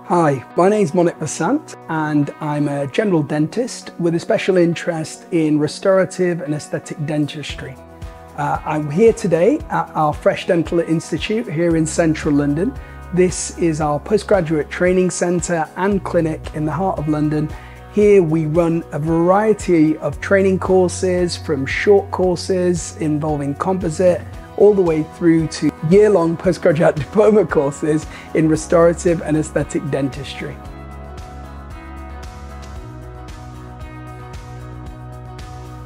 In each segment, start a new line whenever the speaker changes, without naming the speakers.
Hi, my name is Monik Vasant and I'm a general dentist with a special interest in restorative and aesthetic dentistry. I'm here today at our Fresh Dental Institute here in central London. This is our postgraduate training centre and clinic in the heart of London. Here we run a variety of training courses, from short courses involving composite all the way through to year-long postgraduate diploma courses in restorative and aesthetic dentistry.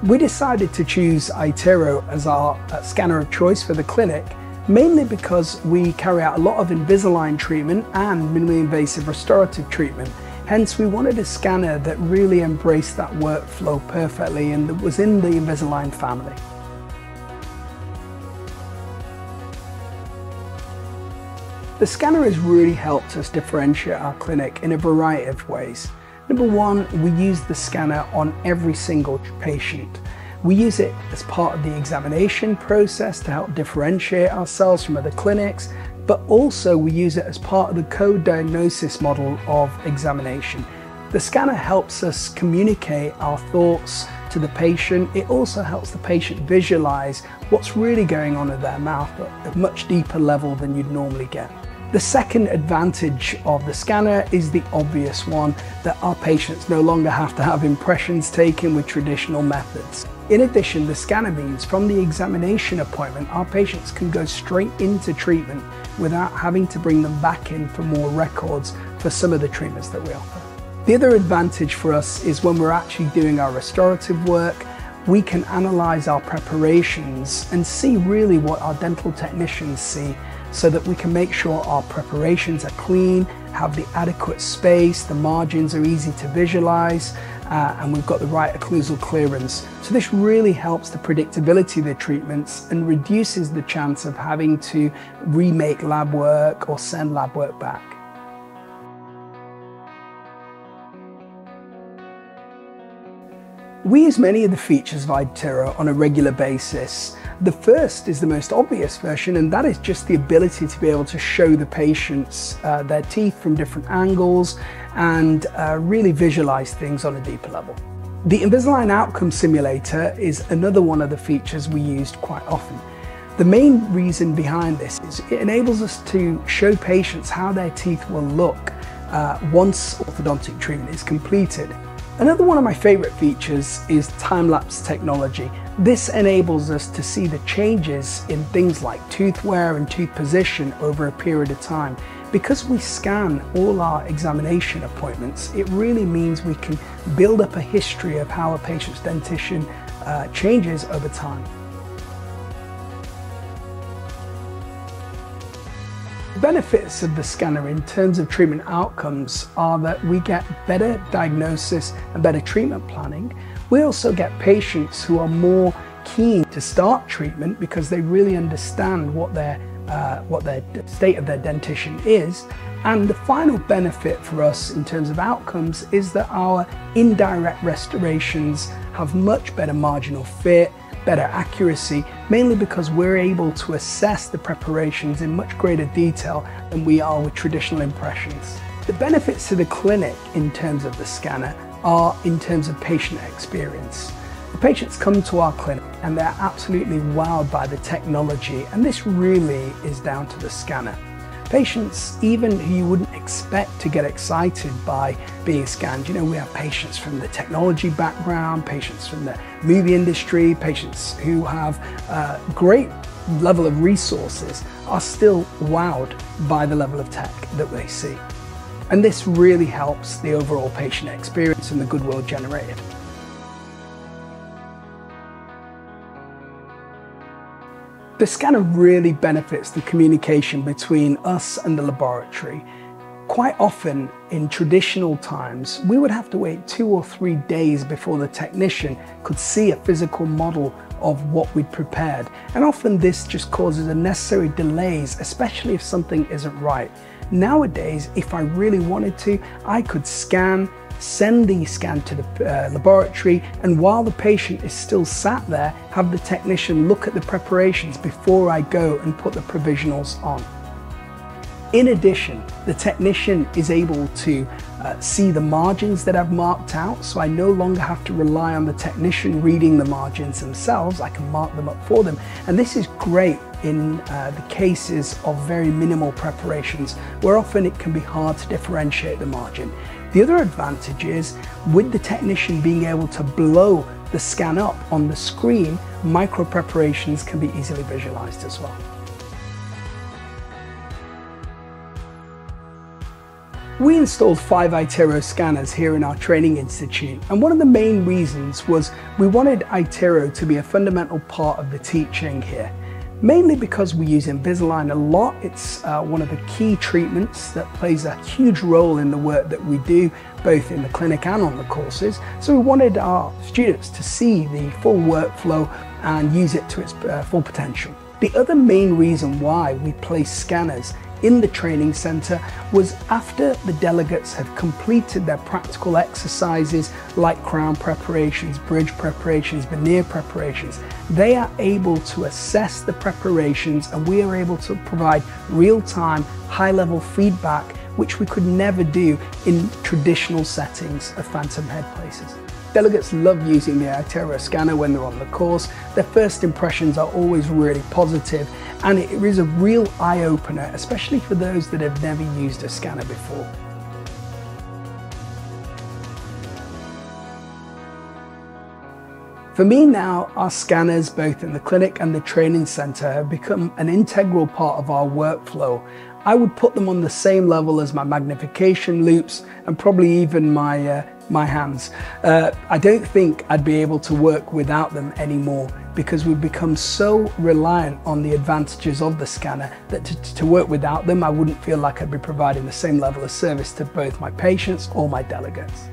We decided to choose iTero as our scanner of choice for the clinic, mainly because we carry out a lot of Invisalign treatment and minimally invasive restorative treatment. Hence, we wanted a scanner that really embraced that workflow perfectly and that was in the Invisalign family. The scanner has really helped us differentiate our clinic in a variety of ways. Number one, we use the scanner on every single patient. We use it as part of the examination process to help differentiate ourselves from other clinics, but also we use it as part of the code diagnosis model of examination. The scanner helps us communicate our thoughts to the patient. It also helps the patient visualize what's really going on in their mouth at a much deeper level than you'd normally get. The second advantage of the scanner is the obvious one, that our patients no longer have to have impressions taken with traditional methods. In addition, the scanner means from the examination appointment, our patients can go straight into treatment without having to bring them back in for more records for some of the treatments that we offer. The other advantage for us is when we're actually doing our restorative work, we can analyze our preparations and see really what our dental technicians see, so that we can make sure our preparations are clean, have the adequate space, the margins are easy to visualize, and we've got the right occlusal clearance. So this really helps the predictability of the treatments and reduces the chance of having to remake lab work or send lab work back. We use many of the features of iTero on a regular basis. The first is the most obvious version, and that is just the ability to be able to show the patients their teeth from different angles and really visualize things on a deeper level. The Invisalign Outcome Simulator is another one of the features we used quite often. The main reason behind this is it enables us to show patients how their teeth will look once orthodontic treatment is completed. Another one of my favorite features is time-lapse technology. This enables us to see the changes in things like tooth wear and tooth position over a period of time. Because we scan all our examination appointments, it really means we can build up a history of how a patient's dentition changes over time. The benefits of the scanner in terms of treatment outcomes are that we get better diagnosis and better treatment planning. We also get patients who are more keen to start treatment because they really understand what their state of their dentition is. And the final benefit for us in terms of outcomes is that our indirect restorations have much better marginal fit, better accuracy, mainly because we're able to assess the preparations in much greater detail than we are with traditional impressions. The benefits to the clinic in terms of the scanner are in terms of patient experience. The patients come to our clinic and they're absolutely wowed by the technology, and this really is down to the scanner. Patients, even who you wouldn't expect to get excited by being scanned, you know, we have patients from the technology background, patients from the movie industry, patients who have a great level of resources are still wowed by the level of tech that they see. And this really helps the overall patient experience and the goodwill generated. The scanner really benefits the communication between us and the laboratory. Quite often in traditional times, we would have to wait 2 or 3 days before the technician could see a physical model of what we'd prepared. And often this just causes unnecessary delays, especially if something isn't right. Nowadays, if I really wanted to, I could scan, send the scan to the laboratory, and while the patient is still sat there, have the technician look at the preparations before I go and put the provisionals on. In addition, the technician is able to see the margins that I've marked out, so I no longer have to rely on the technician reading the margins themselves. I can mark them up for them, and this is great in the cases of very minimal preparations, where often it can be hard to differentiate the margin. The other advantage is, with the technician being able to blow the scan up on the screen, micro preparations can be easily visualized as well. We installed 5 iTero scanners here in our training institute, and one of the main reasons was we wanted iTero to be a fundamental part of the teaching here. Mainly because we use Invisalign a lot. It's one of the key treatments that plays a huge role in the work that we do, both in the clinic and on the courses. So we wanted our students to see the full workflow and use it to its full potential. The other main reason why we place scanners in the training center was after the delegates have completed their practical exercises like crown preparations, bridge preparations, veneer preparations, they are able to assess the preparations, and we are able to provide real-time, high-level feedback, which we could never do in traditional settings of phantom head places. Delegates love using the iTero scanner when they're on the course. Their first impressions are always really positive, and it is a real eye-opener, especially for those that have never used a scanner before. For me now, our scanners, both in the clinic and the training center, have become an integral part of our workflow. I would put them on the same level as my magnification loupes and probably even my hands. I don't think I'd be able to work without them anymore, because we've become so reliant on the advantages of the scanner that to work without them, I wouldn't feel like I'd be providing the same level of service to both my patients or my delegates.